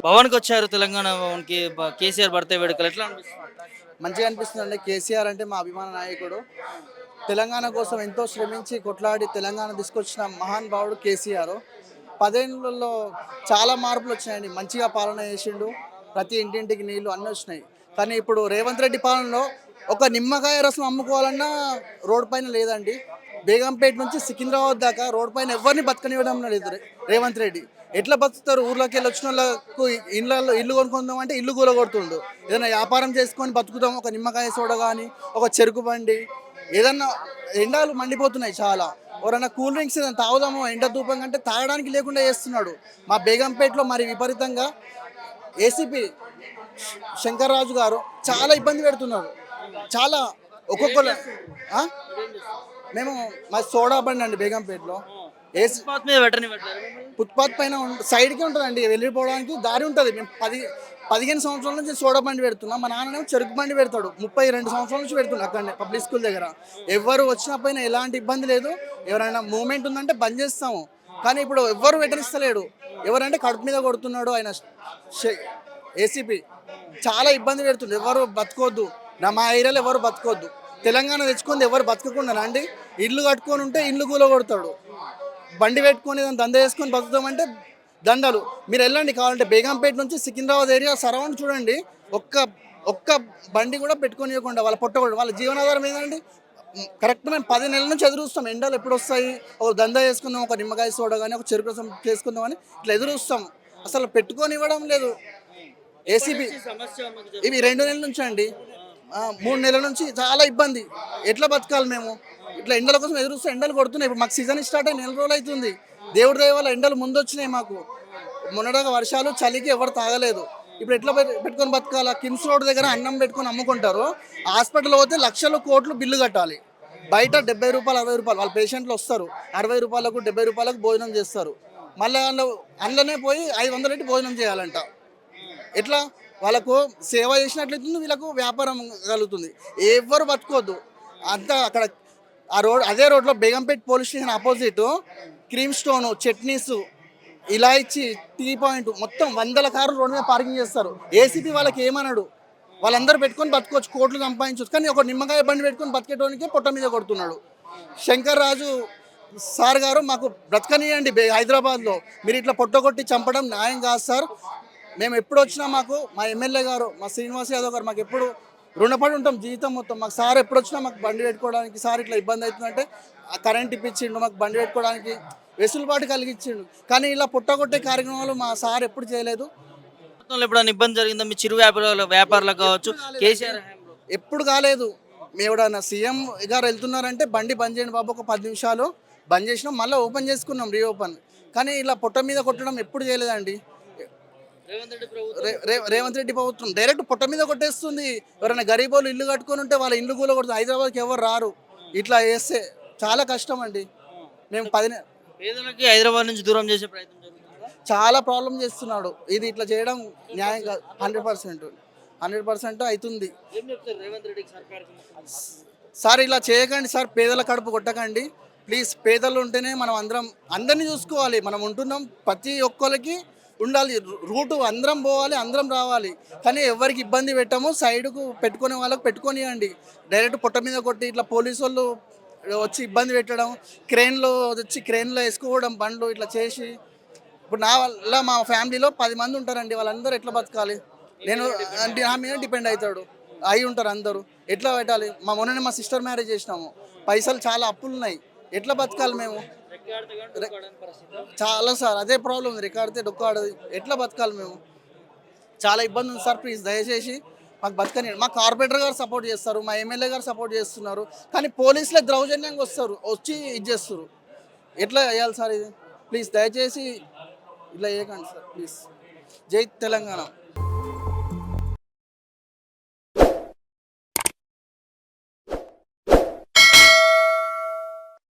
భవన్‌కి వచ్చారు తెలంగాణ భవన్‌కి కేసీఆర్ బర్త్‌డే వేడుకలు ఎట్లా అనిపిస్తుంది? మంచిగా అనిపిస్తుందండి. కేసీఆర్ అంటే మా అభిమాన నాయకుడు. తెలంగాణ కోసం ఎంతో శ్రమించి కొట్లాడి తెలంగాణ తీసుకొచ్చిన మహానుభావుడు కేసీఆర్. 10 ఏళ్లలో చాలా మార్పులు వచ్చినాయండి. మంచిగా పాలన చేసిండు. ప్రతి ఇంటింటికి నీళ్లు అన్నీ వచ్చినాయి. కానీ ఇప్పుడు రేవంత్ రెడ్డి పాలనలో ఒక నిమ్మకాయ రసం అమ్ముకోవాలన్నా రోడ్ పైన లేదండి. బేగంపేట నుంచి సికింద్రాబాద్ దాకా రోడ్ పైన ఎవరిని బతకనివ్వడం లేదు రేవంత్ రెడ్డి. ఎట్లా బతుకుతారు? ఊర్లోకి వెళ్ళి వచ్చిన వాళ్ళకు ఇల్లు కొనుక్కుందాం అంటే ఇల్లు కూలగొడుతుండు. ఏదైనా వ్యాపారం చేసుకొని బతుకుదాం, ఒక నిమ్మకాయ సోడ కానీ, ఒక చెరుకు బండి, ఏదన్నా ఎండాలు మండిపోతున్నాయి చాలా. ఎవరైనా కూల్ డ్రింక్స్ ఏదైనా తాగుదామో ఎండ ధూపం కంటే తాగడానికి లేకుండా చేస్తున్నాడు. మా బేగంపేటలో మరి విపరీతంగా ఏసీపీ శంకర్రాజు గారు చాలా ఇబ్బంది పెడుతున్నారు. చాలా ఒక్కొక్కరు ఆ? మేము మా సోడా బండి అండి బేగంపేటలో. ఏసీ ఫుట్‌పాత్ మీద పెట్టనే పెట్టారు మిమ్మల్ని? ఫుట్పాత్ పైన సైడ్కి ఉంటుందండి, వెళ్ళిపోవడానికి దారి ఉంటుంది. మేము 15 సంవత్సరాల నుంచి సోడా బండి పెడుతున్నాం. మా నాన్ననేమో చెరుకు బండి పెడతాడు. 32 సంవత్సరాల నుంచి పెడుతున్నాడు అక్కడనే పబ్లిక్ స్కూల్ దగ్గర. ఎవరు వచ్చిన పైన ఎలాంటి ఇబ్బంది లేదు. ఎవరైనా మూమెంట్ ఉందంటే బంద్ చేస్తాము. కానీ ఇప్పుడు ఎవ్వరు వెటరిస్తలేడు. ఎవరంటే కడుపు మీద కొడుతున్నాడు ఆయన. ఏసీపీ చాలా ఇబ్బంది పెడుతుంది. ఎవరు బతకొద్దు, మా ఏరియాలో ఎవరు బతకొద్దు. తెలంగాణ తెచ్చుకుంది ఎవరు బతకకుండా అండి. ఇల్లు కట్టుకొని ఉంటే ఇల్లు కూలగొడతాడు. బండి పెట్టుకొని దంద వేసుకొని బతుకుతామంటే దండలు. మీరు వెళ్ళండి కావాలంటే బేగంపేట నుంచి సికింద్రాబాద్ ఏరియా సరౌండ్ చూడండి. ఒక్క ఒక్క బండి కూడా పెట్టుకోనివ్వకుండా వాళ్ళ పొట్టకూడదు. వాళ్ళ జీవనాధారం ఏంటండి? కరెక్ట్ మేము 10 నెలల నుంచి ఎదురు చూస్తాం. ఎండలు ఎప్పుడు వస్తాయి, ఒక దందా వేసుకుందాం, ఒక నిమ్మకాయ సోడా కానీ, ఒక చెరుకు రసం చేసుకుందాం అని ఇట్లా ఎదురు చూస్తాం. అసలు పెట్టుకొని ఇవ్వడం లేదు ఎప్పటి ఏసీబీ. నుంచి సమస్య మీకు ఇవి జరుగుతుంది? 2 నెలల నుంచి అండి. 3 నెలల నుంచి చాలా ఇబ్బంది. ఎట్లా బతకాలి మేము? ఇట్లా ఎండల కోసం ఎదురు చూస్తే ఎండలు కొడుతున్నాయి. ఇప్పుడు మాకు సీజన్ స్టార్ట్ అయ్యి 4 రోజులు అవుతుంది. దేవుడి దయ వల్ల ఎండలు ముందు వచ్చినాయి మాకు. మొన్నటిదాకా వర్షాలు చలికి ఎవరు తాగలేదు. ఇప్పుడు ఎట్లా పెట్టుకొని బతకాలా? కిమ్స్ రోడ్ దగ్గర అన్నం పెట్టుకొని అమ్ముకుంటారు. హాస్పిటల్ పోతే లక్షలు కోట్లు బిల్లు కట్టాలి. బయట 70 రూపాయలు 60 రూపాయలు వాళ్ళ పేషెంట్లు వస్తారు. 60 రూపాయలకు 70 రూపాయలకు భోజనం చేస్తారు. మళ్ళీ అందులోనే పోయి 500 పెట్టి భోజనం చేయాలంట. ఎట్లా? వాళ్ళకు సేవ చేసినట్లయితుంది, వీళ్ళకు వ్యాపారం కలుగుతుంది. ఎవరు బతుకోవద్దు. అంతా అక్కడ ఆ రోడ్, అదే రోడ్లో Begumpet police station opposite Cream Stone, Chutneys, Ilachi, tea point మొత్తం వందల కార్లు రోడ్డు మీద పార్కింగ్ చేస్తారు. ఏసీపీ వాళ్ళకి ఏమన్నాడు? వాళ్ళందరూ పెట్టుకొని బతుకోవచ్చు, కోట్లు సంపాదించవచ్చు. కానీ ఒక నిమ్మకాయ బండి పెట్టుకొని బతికేటోనికే పొట్ట మీద కొడుతున్నాడు. శంకర్ రాజు సార్ గారు మాకు బ్రతకనియండి హైదరాబాద్లో. మీరు ఇట్లా పొట్టగొట్టి చంపడం న్యాయం కాదు సార్. మేము ఎప్పుడు వచ్చినా మాకు మా ఎమ్మెల్యే గారు, మా శ్రీనివాస్ యాదవ్ గారు మాకు ఎప్పుడు రుణపడి ఉంటాం జీవితం మొత్తం. మాకు సార్ ఎప్పుడు వచ్చినా మాకు బండి పెట్టుకోవడానికి, సార్ ఇట్లా ఇబ్బంది అవుతుందంటే కరెంట్ ఇప్పించిండు, మాకు బండి పెట్టుకోవడానికి వెసులుబాటు కలిగించిండు. కానీ ఇలా పుట్టగొట్టే కార్యక్రమాలు మా సార్ ఎప్పుడు చేయలేదు. మొత్తంలో ఎప్పుడైనా ఇబ్బంది జరిగిందా మీ చిరు వ్యాపారులకు కావచ్చు కేసీఆర్ హయాంలో? ఎప్పుడు కాలేదు. మేము ఎవడన్నా సీఎం గారు వెళ్తున్నారంటే బండి బంద్ చేయండి బాబు, ఒక 10 నిమిషాలు బంద్ చేసినాం, మళ్ళీ ఓపెన్ చేసుకున్నాం, రీఓపెన్. కానీ ఇలా పొట్ట మీద కొట్టడం ఎప్పుడు చేయలేదండి. రేవంత్ రెడ్డి ప్రభుత్వం రేవంత్ రెడ్డి ప్రభుత్వం డైరెక్ట్ పొట్ట మీద కొట్టేస్తుంది. ఎవరైనా గరీబోళ్ళు ఇల్లు కట్టుకొని ఉంటే వాళ్ళ ఇల్లు కూడా కొడుతుంది. హైదరాబాద్కి ఎవరు రారు. ఇట్లా చేస్తే చాలా కష్టం అండి. మేము 10 పేదలకి హైదరాబాద్ నుంచి దూరం చేసే ప్రయత్నం జరుగుతుందా? చాలా ప్రాబ్లం చేస్తున్నాడు. ఇది ఇట్లా చేయడం న్యాయం కాదు. 100% అవుతుంది. ఏం చెప్తారు రేవంత్ రెడ్డికి సర్కార్కి ముఖ్యంగా? సార్ ఇలా చేయకండి సార్, పేదల కడుపు కొట్టకండి ప్లీజ్. పేదలు ఉంటేనే మనం అందరినీ చూసుకోవాలి. మనం ఉంటున్నాం, ప్రతి ఒక్కరికి ఉండాలి రూటు, అందరం పోవాలి, అందరం రావాలి. కానీ ఎవరికి ఇబ్బంది పెట్టాము. సైడ్కు పెట్టుకునే వాళ్ళకు పెట్టుకొనియండి. డైరెక్ట్ పొట్ట మీద కొట్టి ఇట్లా పోలీసు వాళ్ళు వచ్చి ఇబ్బంది పెట్టడం, క్రెయిన్లో వచ్చి క్రెయిన్లో వేసుకోవడం బండ్లు ఇట్లా చేసి. ఇప్పుడు నా వల్ల మా ఫ్యామిలీలో 10 మంది ఉంటారండి. వాళ్ళందరూ ఎట్లా బతకాలి? నేను అంటే నా మీద డిపెండ్ అవుతాడు అయి ఉంటారు అందరూ. ఎట్లా పెట్టాలి? మొన్ననే మా సిస్టర్ మ్యారేజ్ చేసినాము. పైసలు చాలా అప్పులు ఉన్నాయి. ఎట్లా బతకాలి మేము? రెక్కాడితే కానీ డొక్కాడని పరిస్థితి. చాలా సార్ అదే ప్రాబ్లం ఉంది. రికార్డితే డొక్కాడది. ఎట్లా బతకాలి మేము? చాలా ఇబ్బంది ఉంది సార్. ప్లీజ్ దయచేసి మాకు బతకని. మా కార్పొరేటర్ గారు సపోర్ట్ చేస్తారు, మా ఎమ్మెల్యే గారు సపోర్ట్ చేస్తున్నారు. కానీ పోలీసులే దౌర్జన్యంగా వచ్చి ఇది చేస్తారు. ఎట్లా చేయాలి సార్ ఇది? ప్లీజ్ దయచేసి ఇట్లా చేయకండి సార్ ప్లీజ్. జై తెలంగాణ.